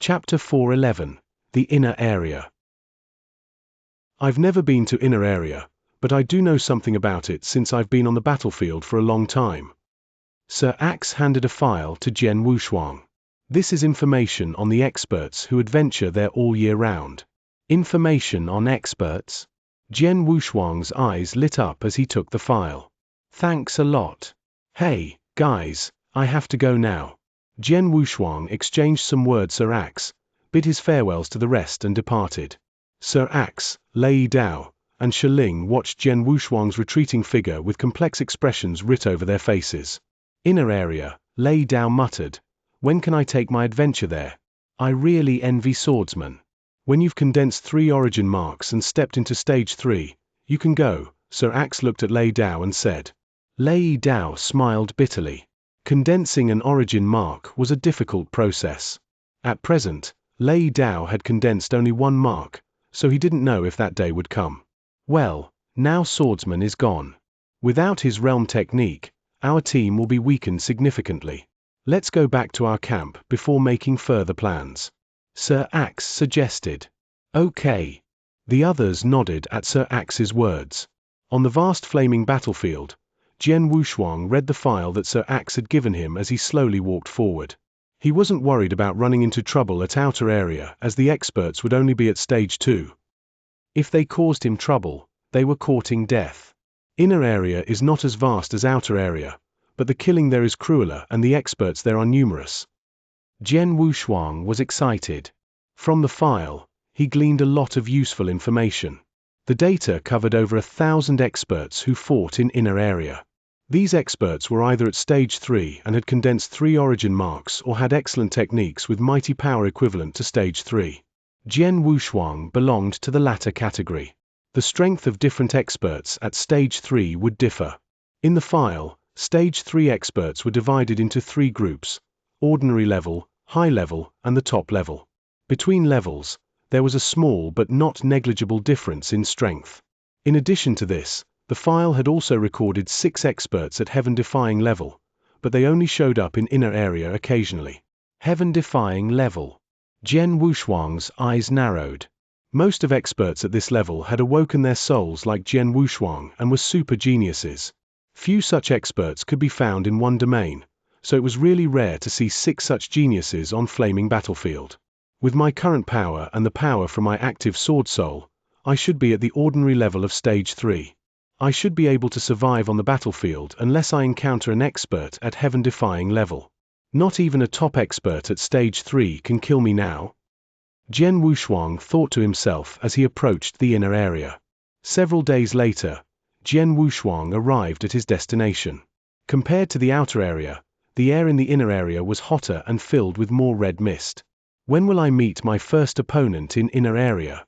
Chapter 411. The Inner Area. I've never been to Inner Area, but I do know something about it since I've been on the battlefield for a long time. Sir Axe handed a file to Jian Wushuang. This is information on the experts who adventure there all year round. Information on experts? Jian Wushuang's eyes lit up as he took the file. Thanks a lot. Hey, guys, I have to go now. Jian Wushuang exchanged some words Sir Axe, bid his farewells to the rest and departed. Sir Axe, Lei Dao, and Shiling watched Jian Wushuang's retreating figure with complex expressions writ over their faces. Inner Area, Lei Dao muttered. When can I take my adventure there? I really envy Swordsman. When you've condensed 3 origin marks and stepped into stage 3, you can go. Sir Axe looked at Lei Dao and said. Lei Dao smiled bitterly. Condensing an origin mark was a difficult process. At present, Lei Dao had condensed only 1 mark, so he didn't know if that day would come. Well, now Swordsman is gone. Without his realm technique, our team will be weakened significantly. Let's go back to our camp before making further plans. Sir Axe suggested. Okay. The others nodded at Sir Axe's words. On the vast flaming battlefield, Jian Wushuang read the file that Sir Axe had given him as he slowly walked forward. He wasn't worried about running into trouble at Outer Area, as the experts would only be at stage 2. If they caused him trouble, they were courting death. Inner Area is not as vast as Outer Area, but the killing there is crueler and the experts there are numerous. Jian Wushuang was excited. From the file, he gleaned a lot of useful information. The data covered over 1,000 experts who fought in Inner Area. These experts were either at stage 3 and had condensed 3 origin marks or had excellent techniques with mighty power equivalent to stage 3. Jian Wushuang belonged to the latter category. The strength of different experts at stage 3 would differ. In the file, stage 3 experts were divided into 3 groups: ordinary level, high level, and the top level. Between levels, there was a small but not negligible difference in strength. In addition to this, the file had also recorded 6 experts at heaven-defying level, but they only showed up in Inner Area occasionally. Heaven-defying level. Jian Wushuang's eyes narrowed. Most of experts at this level had awoken their souls like Jian Wushuang and were super geniuses. Few such experts could be found in one domain, so it was really rare to see 6 such geniuses on flaming battlefield. With my current power and the power from my active sword soul, I should be at the ordinary level of stage 3. I should be able to survive on the battlefield unless I encounter an expert at heaven-defying level. Not even a top expert at stage 3 can kill me now. Jian Wushuang thought to himself as he approached the Inner Area. Several days later, Jian Wushuang arrived at his destination. Compared to the Outer Area, the air in the Inner Area was hotter and filled with more red mist. When will I meet my first opponent in Inner Area?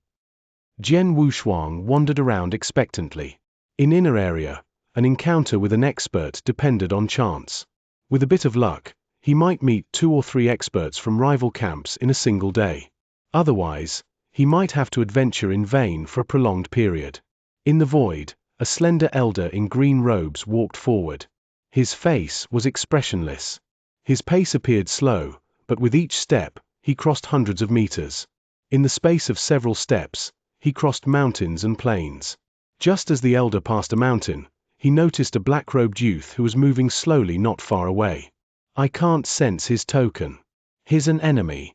Jian Wushuang wandered around expectantly. In Inner Area, an encounter with an expert depended on chance. With a bit of luck, he might meet 2 or 3 experts from rival camps in a single day. Otherwise, he might have to adventure in vain for a prolonged period. In the void, a slender elder in green robes walked forward. His face was expressionless. His pace appeared slow, but with each step, he crossed hundreds of meters. In the space of several steps, he crossed mountains and plains. Just as the elder passed a mountain, he noticed a black-robed youth who was moving slowly not far away. I can't sense his token. He's an enemy.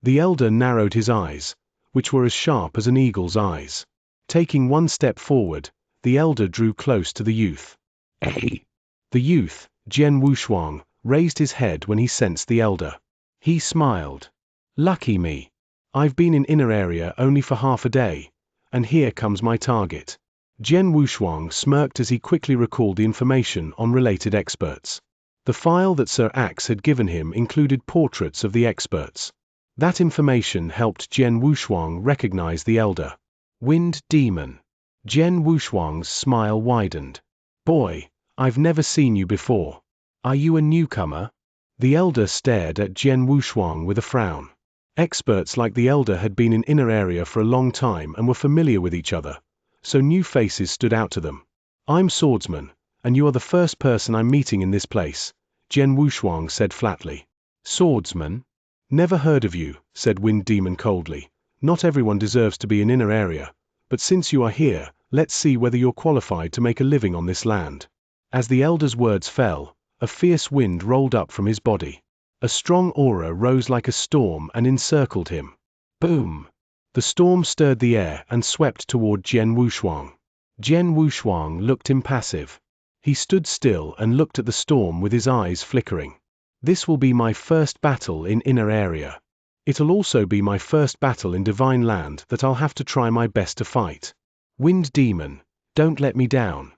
The elder narrowed his eyes, which were as sharp as an eagle's eyes. Taking 1 step forward, the elder drew close to the youth. Hey! The youth, Jian Wushuang, raised his head when he sensed the elder. He smiled. Lucky me. I've been in Inner Area only for half a day, and here comes my target. Jian Wushuang smirked as he quickly recalled the information on related experts. The file that Sir Axe had given him included portraits of the experts. That information helped Jian Wushuang recognize the elder. Wind Demon. Jian Wushuang's smile widened. Boy, I've never seen you before. Are you a newcomer? The elder stared at Jian Wushuang with a frown. Experts like the elder had been in Inner Area for a long time and were familiar with each other, so new faces stood out to them. I'm Swordsman, and you are the first person I'm meeting in this place, Jian Wushuang said flatly. Swordsman? Never heard of you, said Wind Demon coldly. Not everyone deserves to be in inner area, but since you are here, let's see whether you're qualified to make a living on this land. As the elder's words fell, a fierce wind rolled up from his body. A strong aura rose like a storm and encircled him. Boom! The storm stirred the air and swept toward Jian Wushuang. Jian Wushuang looked impassive. He stood still and looked at the storm with his eyes flickering. This will be my first battle in inner area. It'll also be my first battle in divine land that I'll have to try my best to fight. Wind Demon, don't let me down.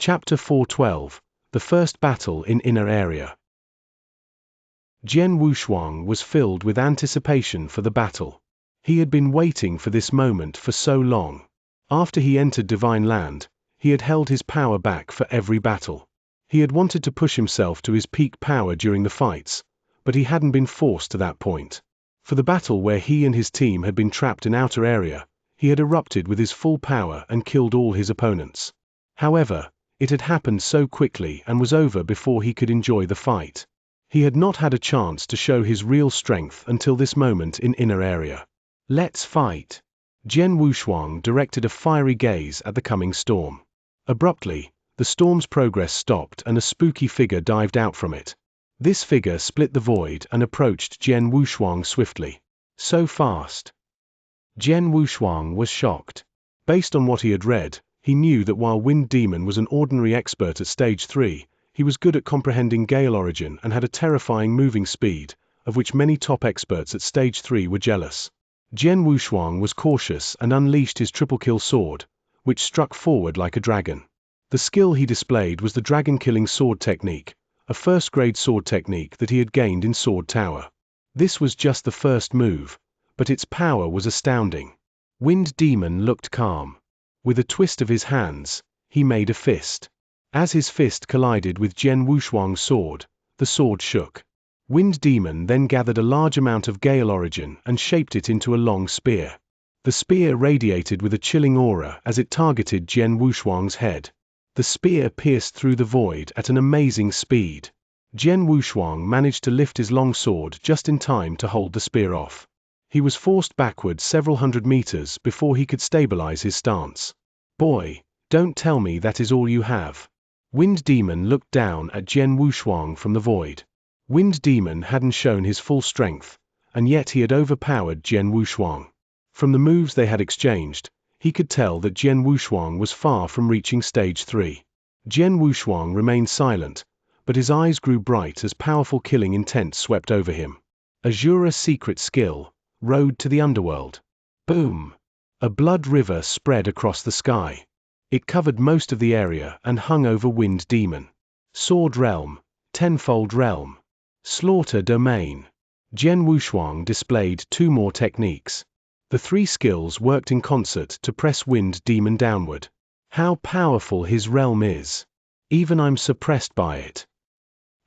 Chapter 412, The First Battle in Inner Area. Jian Wushuang was filled with anticipation for the battle. He had been waiting for this moment for so long. After he entered divine land, he had held his power back for every battle. He had wanted to push himself to his peak power during the fights, but he hadn't been forced to that point. For the battle where he and his team had been trapped in outer area, he had erupted with his full power and killed all his opponents. However, it had happened so quickly and was over before he could enjoy the fight. He had not had a chance to show his real strength until this moment in inner area. Let's fight. Jian Wushuang directed a fiery gaze at the coming storm. Abruptly, the storm's progress stopped and a spooky figure dived out from it. This figure split the void and approached Jian Wushuang swiftly. So fast. Jian Wushuang was shocked. Based on what he had read, he knew that while Wind Demon was an ordinary expert at Stage 3, he was good at comprehending Gale Origin and had a terrifying moving speed, of which many top experts at Stage 3 were jealous. Jian Wushuang was cautious and unleashed his triple-kill sword, which struck forward like a dragon. The skill he displayed was the dragon-killing sword technique, a first-grade sword technique that he had gained in Sword Tower. This was just the first move, but its power was astounding. Wind Demon looked calm. With a twist of his hands, he made a fist. As his fist collided with Jian Wushuang's sword, the sword shook. Wind Demon then gathered a large amount of Gale Origin and shaped it into a long spear. The spear radiated with a chilling aura as it targeted Jian Wushuang's head. The spear pierced through the void at an amazing speed. Jian Wushuang managed to lift his long sword just in time to hold the spear off. He was forced backward several hundred meters before he could stabilize his stance. Boy, don't tell me that is all you have. Wind Demon looked down at Jian Wushuang from the void. Wind Demon hadn't shown his full strength, and yet he had overpowered Jian Wushuang. From the moves they had exchanged, he could tell that Jian Wushuang was far from reaching Stage 3. Jian Wushuang remained silent, but his eyes grew bright as powerful killing intent swept over him. Azura secret skill, Road to the Underworld. Boom! A blood river spread across the sky. It covered most of the area and hung over Wind Demon. Sword Realm, Tenfold Realm. Slaughter Domain. Jian Wushuang displayed two more techniques. The three skills worked in concert to press Wind Demon downward. How powerful his realm is. Even I'm suppressed by it.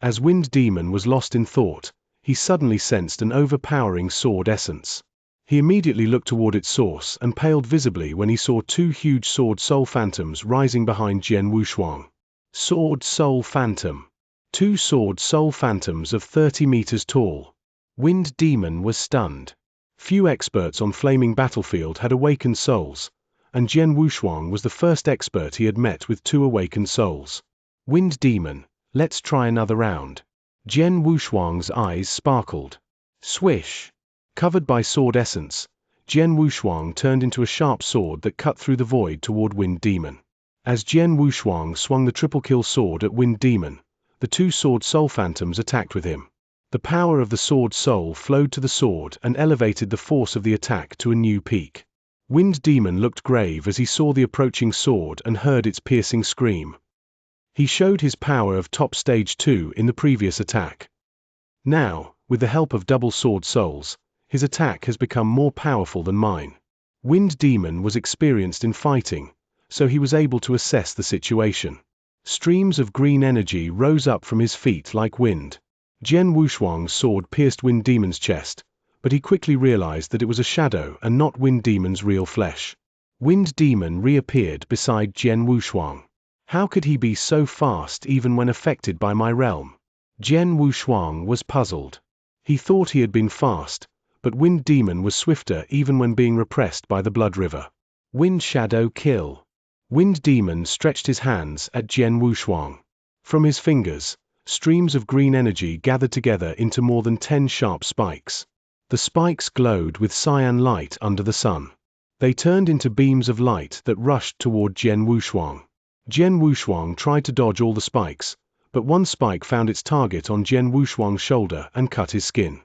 As Wind Demon was lost in thought, he suddenly sensed an overpowering sword essence. He immediately looked toward its source and paled visibly when he saw two huge sword soul phantoms rising behind Jian Wushuang. Sword Soul Phantom. Two sword soul phantoms of 30 meters tall. Wind Demon was stunned. Few experts on Flaming Battlefield had awakened souls, and Jian Wushuang was the first expert he had met with two awakened souls. Wind Demon, let's try another round. Jian Wushuang's eyes sparkled. Swish! Covered by sword essence, Jian Wushuang turned into a sharp sword that cut through the void toward Wind Demon. As Jian Wushuang swung the triple-kill sword at Wind Demon, the two sword soul phantoms attacked with him. The power of the sword soul flowed to the sword and elevated the force of the attack to a new peak. Wind Demon looked grave as he saw the approaching sword and heard its piercing scream. He showed his power of top Stage 2 in the previous attack. Now, with the help of double sword souls, his attack has become more powerful than mine. Wind Demon was experienced in fighting, so he was able to assess the situation. Streams of green energy rose up from his feet like wind. Jian Wushuang's sword pierced Wind Demon's chest, but he quickly realized that it was a shadow and not Wind Demon's real flesh. Wind Demon reappeared beside Jian Wushuang. How could he be so fast even when affected by my realm? Jian Wushuang was puzzled. He thought he had been fast, but Wind Demon was swifter even when being repressed by the Blood River. Wind Shadow Kill. Wind Demon stretched his hands at Jian Wushuang. From his fingers, streams of green energy gathered together into more than 10 sharp spikes. The spikes glowed with cyan light under the sun. They turned into beams of light that rushed toward Jian Wushuang. Jian Wushuang tried to dodge all the spikes, but one spike found its target on Jian Wushuang's shoulder and cut his skin.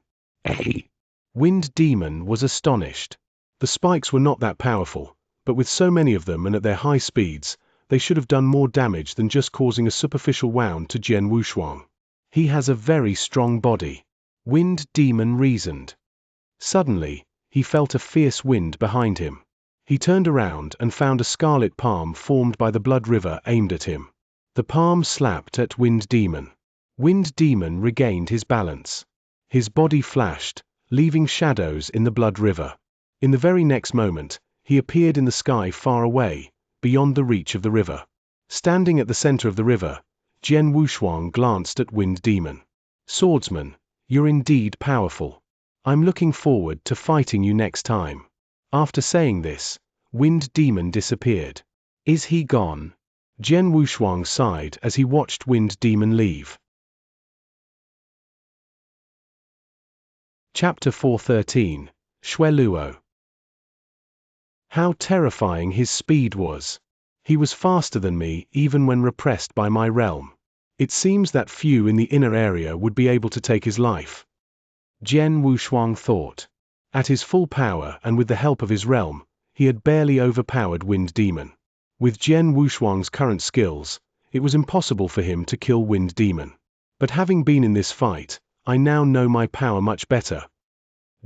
Wind Demon was astonished. The spikes were not that powerful, but with so many of them and at their high speeds, they should have done more damage than just causing a superficial wound to Jian Wushuang. He has a very strong body. Wind Demon reasoned. Suddenly, he felt a fierce wind behind him. He turned around and found a scarlet palm formed by the Blood River aimed at him. The palm slapped at Wind Demon. Wind Demon regained his balance. His body flashed, leaving shadows in the Blood River. In the very next moment, he appeared in the sky far away, beyond the reach of the river. Standing at the center of the river, Jian Wushuang glanced at Wind Demon. "Swordsman, you're indeed powerful. I'm looking forward to fighting you next time." After saying this, Wind Demon disappeared. "Is he gone?" Jian Wushuang sighed as he watched Wind Demon leave. Chapter 413, Shueluo. How terrifying his speed was. He was faster than me even when repressed by my realm. It seems that few in the inner area would be able to take his life. Jian Wushuang thought. At his full power and with the help of his realm, he had barely overpowered Wind Demon. With Jian Wushuang's current skills, it was impossible for him to kill Wind Demon. But having been in this fight, I now know my power much better.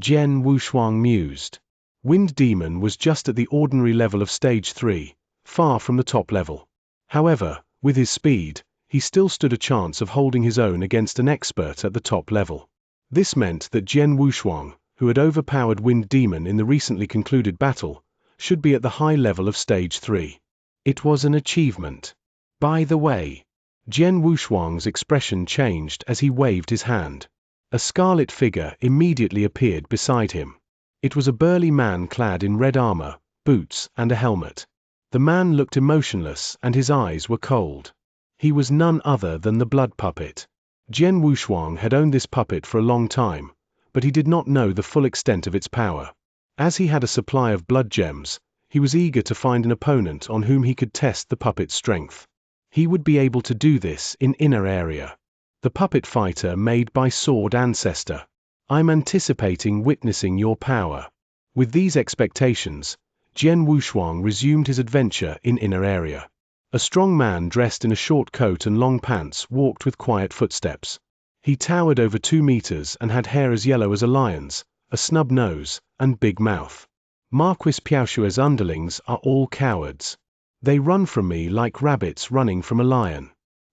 Jian Wushuang mused. Wind Demon was just at the ordinary level of Stage 3, far from the top level. However, with his speed, he still stood a chance of holding his own against an expert at the top level. This meant that Jian Wushuang, who had overpowered Wind Demon in the recently concluded battle, should be at the high level of Stage 3. It was an achievement. By the way, Jian Wushuang's expression changed as he waved his hand. A scarlet figure immediately appeared beside him. It was a burly man clad in red armor, boots, and a helmet. The man looked emotionless and his eyes were cold. He was none other than the blood puppet. Jian Wushuang had owned this puppet for a long time, but he did not know the full extent of its power. As he had a supply of blood gems, he was eager to find an opponent on whom he could test the puppet's strength. He would be able to do this in inner area. The puppet fighter made by Sword Ancestor. I'm anticipating witnessing your power. With these expectations, Jian Wushuang resumed his adventure in inner area. A strong man dressed in a short coat and long pants walked with quiet footsteps. He towered over 2 meters and had hair as yellow as a lion's, a snub nose, and big mouth. Marquis Piaoshua's underlings are all cowards. They run from me like rabbits running from a lion.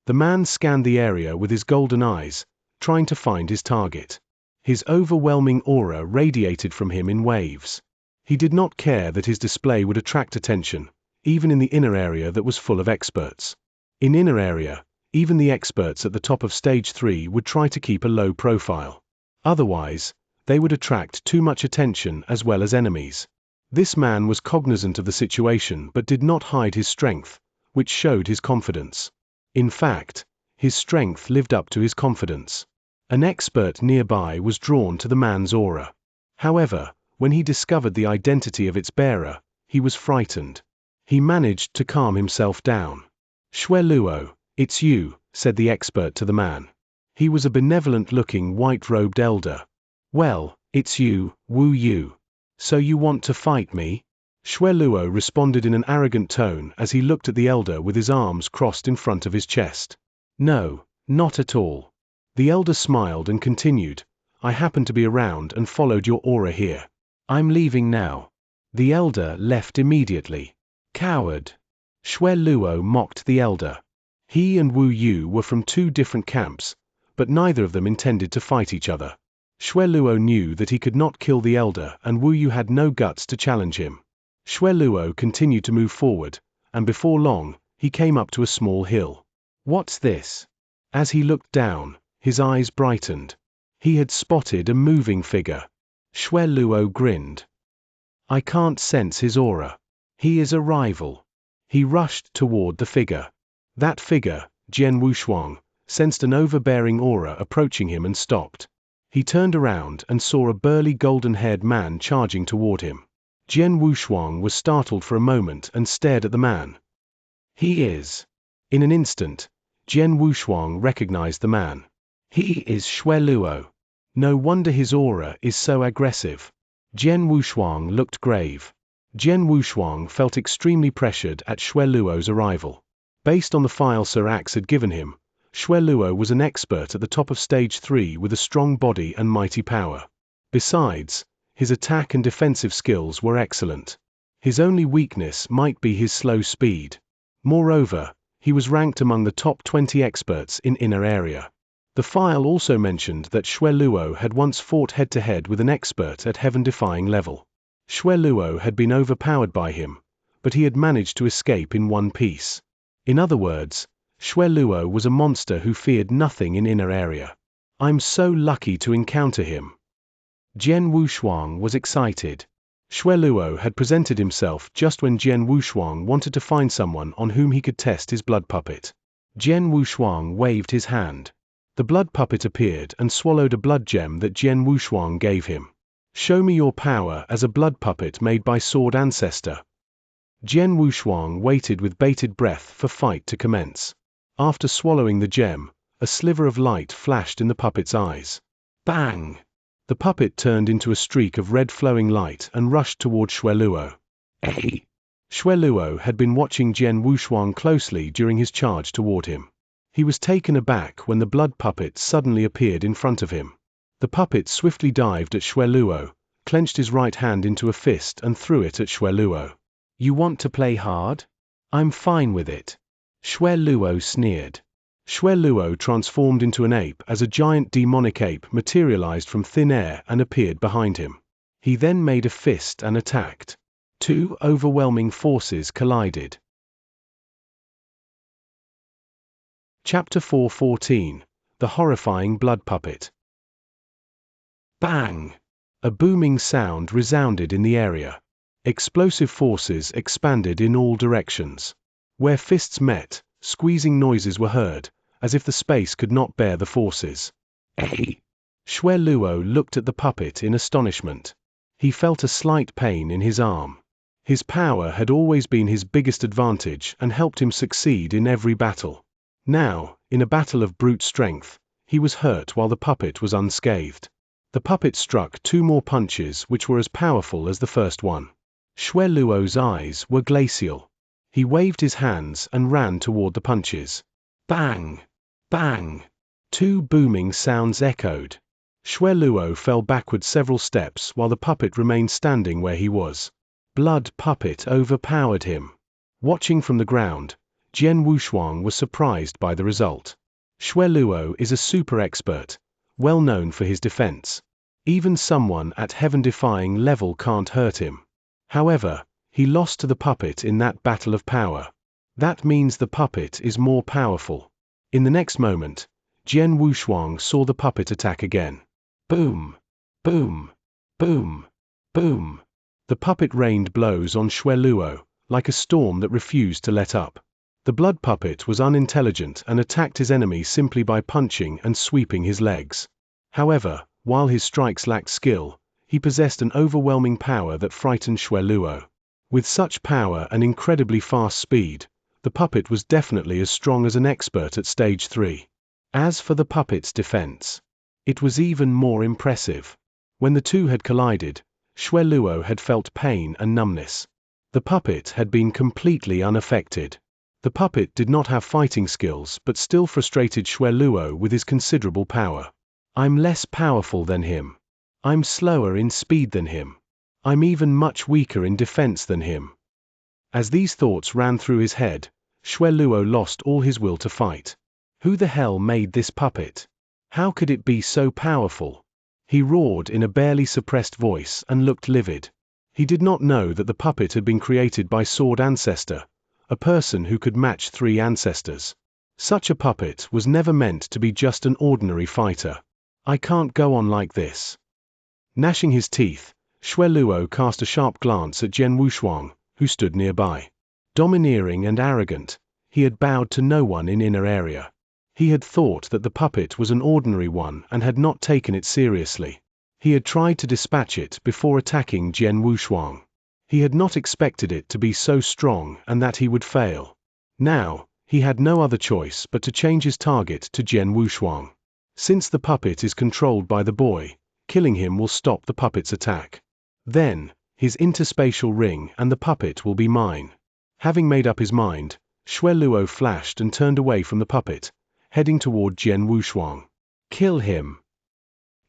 The man scanned the area with his golden eyes, trying to find his target. His overwhelming aura radiated from him in waves. He did not care that his display would attract attention, even in the inner area that was full of experts. In inner area, even the experts at the top of Stage 3 would try to keep a low profile. Otherwise, they would attract too much attention as well as enemies. This man was cognizant of the situation but did not hide his strength, which showed his confidence. In fact, his strength lived up to his confidence. An expert nearby was drawn to the man's aura. However, when he discovered the identity of its bearer, he was frightened. He managed to calm himself down. "Shueluo, it's you," said the expert to the man. He was a benevolent-looking white-robed elder. "Well, it's you, Wu Yu. So you want to fight me?" Shueluo responded in an arrogant tone as he looked at the elder with his arms crossed in front of his chest. "No, not at all." The elder smiled and continued, "I happened to be around and followed your aura here. I'm leaving now." The elder left immediately. "Coward." Shueluo mocked the elder. He and Wu Yu were from 2 different camps, but neither of them intended to fight each other. Shueluo knew that he could not kill the elder and Wu Yu had no guts to challenge him. Shueluo continued to move forward, and before long, he came up to a small hill. "What's this?" As he looked down, His eyes brightened. He had spotted a moving figure. Xue Luo grinned. I can't sense his aura. He is a rival. He rushed toward the figure. That figure, Jian Wushuang, sensed an overbearing aura approaching him and stopped. He turned around and saw a burly golden-haired man charging toward him. Jian Wushuang was startled for a moment and stared at the man. He is. In an instant, Jian Wushuang recognized the man. He is Xue Luo. No wonder his aura is so aggressive. Jian Wushuang looked grave. Jian Wushuang felt extremely pressured at Xue Luo's arrival. Based on the file Sir Axe had given him, Xue Luo was an expert at the top of Stage 3 with a strong body and mighty power. Besides, his attack and defensive skills were excellent. His only weakness might be his slow speed. Moreover, he was ranked among the top 20 experts in inner area. The file also mentioned that Xue Luo had once fought head-to-head with an expert at heaven-defying level. Xue Luo had been overpowered by him, but he had managed to escape in one piece. In other words, Xue Luo was a monster who feared nothing in inner area. I'm so lucky to encounter him. Jian Wushuang was excited. Xue Luo had presented himself just when Jian Wushuang wanted to find someone on whom he could test his blood puppet. Jian Wushuang waved his hand. The blood puppet appeared and swallowed a blood gem that Jian Wushuang gave him. Show me your power as a blood puppet made by Sword Ancestor. Jian Wushuang waited with bated breath for fight to commence. After swallowing the gem, a sliver of light flashed in the puppet's eyes. Bang! The puppet turned into a streak of red flowing light and rushed toward Xue Luo. Hey! Xue Luo had been watching Jian Wushuang closely during his charge toward him. He was taken aback when the blood puppet suddenly appeared in front of him. The puppet swiftly dived at Xue Luo, clenched his right hand into a fist and threw it at Xue Luo. You want to play hard? I'm fine with it. Xue Luo sneered. Xue Luo transformed into an ape as a giant demonic ape materialized from thin air and appeared behind him. He then made a fist and attacked. Two overwhelming forces collided. Chapter 4:14. The Horrifying Blood Puppet. Bang! A booming sound resounded in the area. Explosive forces expanded in all directions. Where fists met, squeezing noises were heard, as if the space could not bear the forces. Hey! Xue Luo looked at the puppet in astonishment. He felt a slight pain in his arm. His power had always been his biggest advantage and helped him succeed in every battle. Now, in a battle of brute strength, he was hurt while the puppet was unscathed. The puppet struck two more punches which were as powerful as the first one. Xue Luo's eyes were glacial. He waved his hands and ran toward the punches. Bang! Bang! Two booming sounds echoed. Xue Luo fell backward several steps while the puppet remained standing where he was. Blood puppet overpowered him. Watching from the ground, Jian Wushuang was surprised by the result. Xue Luo is a super expert, well known for his defense. Even someone at heaven-defying level can't hurt him. However, he lost to the puppet in that battle of power. That means the puppet is more powerful. In the next moment, Jian Wushuang saw the puppet attack again. Boom! Boom! Boom! Boom! The puppet rained blows on Xue Luo, like a storm that refused to let up. The blood puppet was unintelligent and attacked his enemy simply by punching and sweeping his legs. However, while his strikes lacked skill, he possessed an overwhelming power that frightened Xue Luo. With such power and incredibly fast speed, the puppet was definitely as strong as an expert at Stage 3. As for the puppet's defense, it was even more impressive. When the two had collided, Xue Luo had felt pain and numbness. The puppet had been completely unaffected. The puppet did not have fighting skills but still frustrated Xue Luo with his considerable power. I'm less powerful than him. I'm slower in speed than him. I'm even much weaker in defense than him. As these thoughts ran through his head, Xue Luo lost all his will to fight. Who the hell made this puppet? How could it be so powerful? He roared in a barely suppressed voice and looked livid. He did not know that the puppet had been created by Sword Ancestor, a person who could match 3 ancestors. Such a puppet was never meant to be just an ordinary fighter. I can't go on like this. Gnashing his teeth, Xueluo cast a sharp glance at Jian Wushuang, who stood nearby. Domineering and arrogant, he had bowed to no one in inner area. He had thought that the puppet was an ordinary one and had not taken it seriously. He had tried to dispatch it before attacking Jian Wushuang. He had not expected it to be so strong and that he would fail. Now, he had no other choice but to change his target to Jian Wushuang. Since the puppet is controlled by the boy, killing him will stop the puppet's attack. Then, his interspatial ring and the puppet will be mine. Having made up his mind, Xueluo flashed and turned away from the puppet, heading toward Jian Wushuang. Kill him.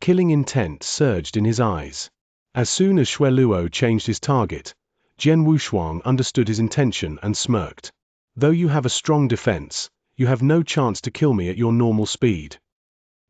Killing intent surged in his eyes. As soon as Xueluo changed his target, Jian Wushuang understood his intention and smirked. Though you have a strong defense, you have no chance to kill me at your normal speed.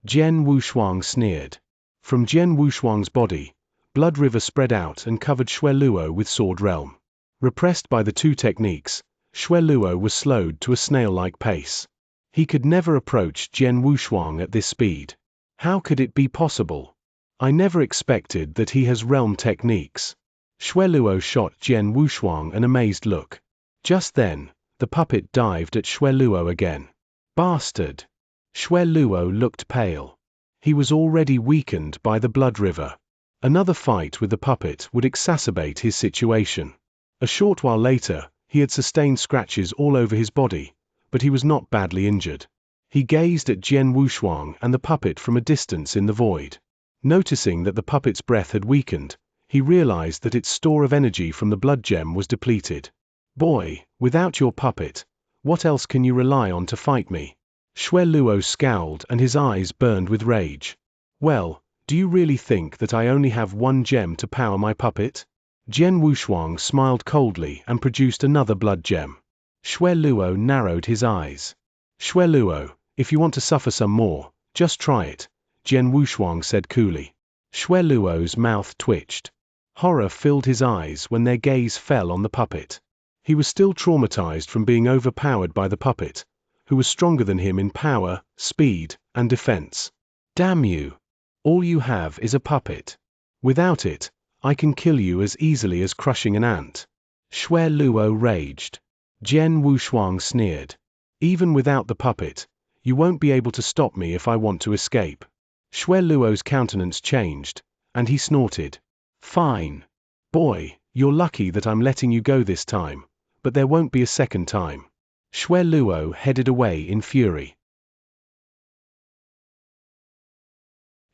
Jian Wushuang sneered. From Jian Wushuang's body, blood river spread out and covered Xueluo with sword realm. Repressed by the two techniques, Xueluo was slowed to a snail-like pace. He could never approach Jian Wushuang at this speed. How could it be possible? I never expected that he has realm techniques. Xueluo shot Jian Wushuang an amazed look. Just then, the puppet dived at Xueluo again. Bastard! Xueluo looked pale. He was already weakened by the blood river. Another fight with the puppet would exacerbate his situation. A short while later, he had sustained scratches all over his body, but he was not badly injured. He gazed at Jian Wushuang and the puppet from a distance in the void. Noticing that the puppet's breath had weakened, he realized that its store of energy from the blood gem was depleted. Boy, without your puppet, what else can you rely on to fight me? Xueluo scowled and his eyes burned with rage. Well, do you really think that I only have one gem to power my puppet? Jian Wushuang smiled coldly and produced another blood gem. Xueluo narrowed his eyes. Xueluo, if you want to suffer some more, just try it, Jian Wushuang said coolly. Xueluo's mouth twitched. Horror filled his eyes when their gaze fell on the puppet. He was still traumatized from being overpowered by the puppet, who was stronger than him in power, speed, and defense. Damn you! All you have is a puppet. Without it, I can kill you as easily as crushing an ant. Xueluo raged. Jian Wushuang sneered. Even without the puppet, you won't be able to stop me if I want to escape. Xueluo's countenance changed, and he snorted. Fine. Boy, you're lucky that I'm letting you go this time, but there won't be a second time. Xueluo headed away in fury.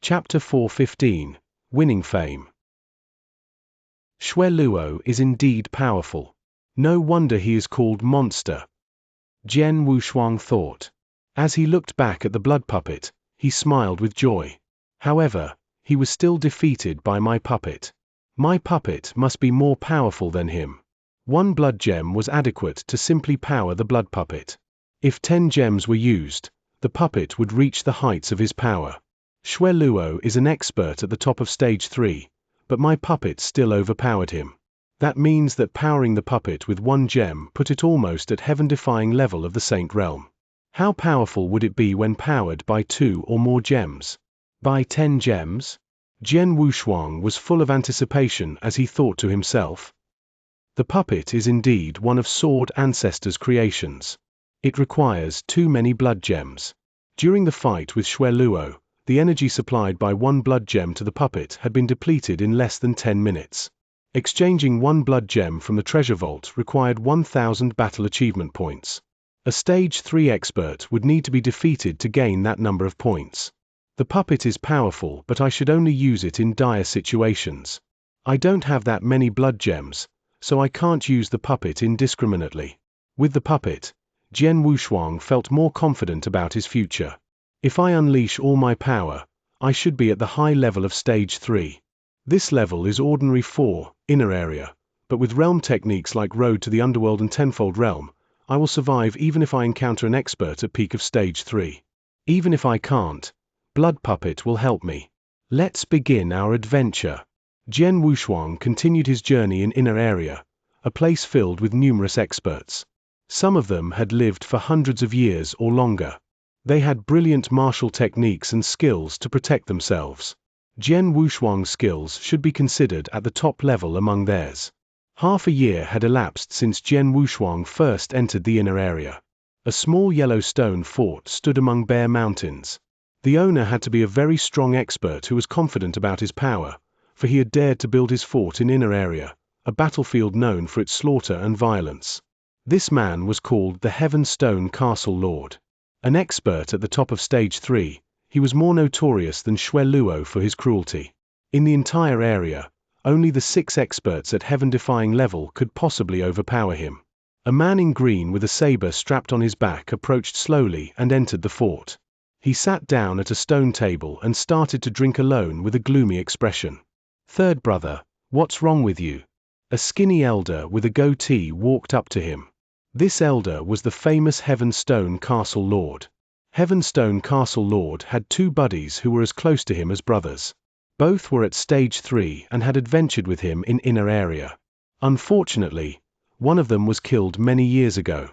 Chapter 4:15, Winning Fame. Xueluo is indeed powerful. No wonder he is called Monster. Jian Wushuang thought. As he looked back at the blood puppet, he smiled with joy. However, he was still defeated by my puppet. My puppet must be more powerful than him. One blood gem was adequate to simply power the blood puppet. If 10 gems were used, the puppet would reach the heights of his power. Xueluo is an expert at the top of stage 3, but my puppet still overpowered him. That means that powering the puppet with 1 gem put it almost at heaven-defying level of the Saint Realm. How powerful would it be when powered by 2 or more gems? By 10 gems? Jian Wushuang was full of anticipation as he thought to himself. The puppet is indeed one of Sword Ancestor's creations. It requires too many blood gems. During the fight with Xueluo, the energy supplied by 1 blood gem to the puppet had been depleted in less than 10 minutes. Exchanging 1 blood gem from the treasure vault required 1,000 battle achievement points. A stage 3 expert would need to be defeated to gain that number of points. The puppet is powerful, but I should only use it in dire situations. I don't have that many blood gems, so I can't use the puppet indiscriminately. With the puppet, Jian Wushuang felt more confident about his future. If I unleash all my power, I should be at the high level of stage 3. This level is ordinary 4, inner area, but with realm techniques like Road to the Underworld and Tenfold Realm, I will survive even if I encounter an expert at peak of stage 3. Even if I can't, Blood Puppet will help me. Let's begin our adventure. Jian Wushuang continued his journey in inner area, a place filled with numerous experts. Some of them had lived for hundreds of years or longer. They had brilliant martial techniques and skills to protect themselves. Jian Wushuang's skills should be considered at the top level among theirs. Half a year had elapsed since Jian Wushuang first entered the inner area. A small yellow stone fort stood among bare mountains. The owner had to be a very strong expert who was confident about his power, for he had dared to build his fort in inner area, a battlefield known for its slaughter and violence. This man was called the Heaven Stone Castle Lord. An expert at the top of stage 3, he was more notorious than Xue Luo for his cruelty. In the entire area, only the 6 experts at heaven-defying level could possibly overpower him. A man in green with a saber strapped on his back approached slowly and entered the fort. He sat down at a stone table and started to drink alone with a gloomy expression. "Third brother, what's wrong with you?" A skinny elder with a goatee walked up to him. This elder was the famous Heavenstone Castle Lord. Heavenstone Castle Lord had 2 buddies who were as close to him as brothers. Both were at stage 3 and had adventured with him in inner area. Unfortunately, one of them was killed many years ago.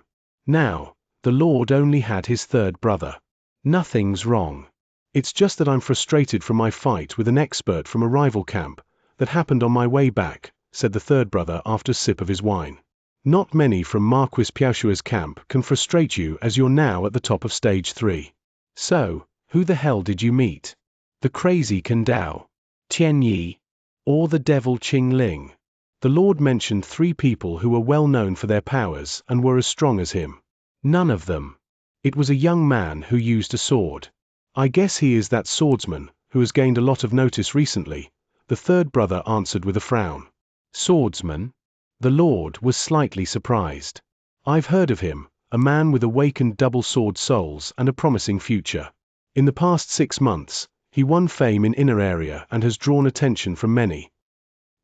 Now, the Lord only had his 3rd brother. "Nothing's wrong. It's just that I'm frustrated from my fight with an expert from a rival camp that happened on my way back," said the 3rd brother after a sip of his wine. "Not many from Marquis Piaoshua's camp can frustrate you as you're now at the top of stage 3. So, who the hell did you meet? The crazy Kandao, Tian Yi, or the devil Qing Ling?" The Lord mentioned 3 people who were well known for their powers and were as strong as him. "None of them. It was a young man who used a sword. I guess he is that swordsman who has gained a lot of notice recently," the 3rd brother answered with a frown. "Swordsman?" The Lord was slightly surprised. "I've heard of him, a man with awakened double sword souls and a promising future. In the past 6 months, he won fame in inner area and has drawn attention from many.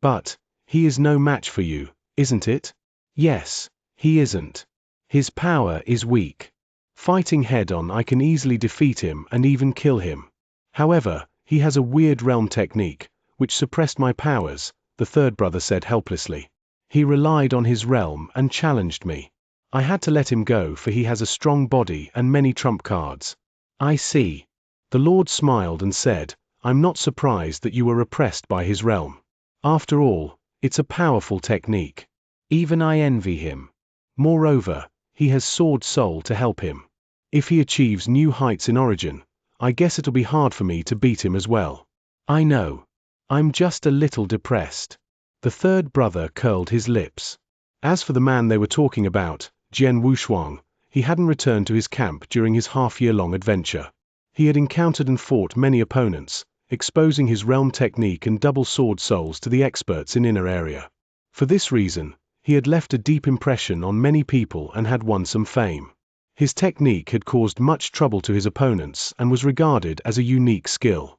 But he is no match for you, isn't it?" "Yes, he isn't. His power is weak. Fighting head-on I can easily defeat him and even kill him. However, he has a weird realm technique, which suppressed my powers," the 3rd brother said helplessly. "He relied on his realm and challenged me. I had to let him go for he has a strong body and many trump cards." "I see." The Lord smiled and said, "I'm not surprised that you were repressed by his realm. After all, it's a powerful technique. Even I envy him. Moreover, he has sword soul to help him. If he achieves new heights in origin, I guess it'll be hard for me to beat him as well." "I know. I'm just a little depressed." The 3rd brother curled his lips. As for the man they were talking about, Jian Wushuang, he hadn't returned to his camp during his half-year-long adventure. He had encountered and fought many opponents, exposing his realm technique and double sword souls to the experts in inner area. For this reason, he had left a deep impression on many people and had won some fame. His technique had caused much trouble to his opponents and was regarded as a unique skill.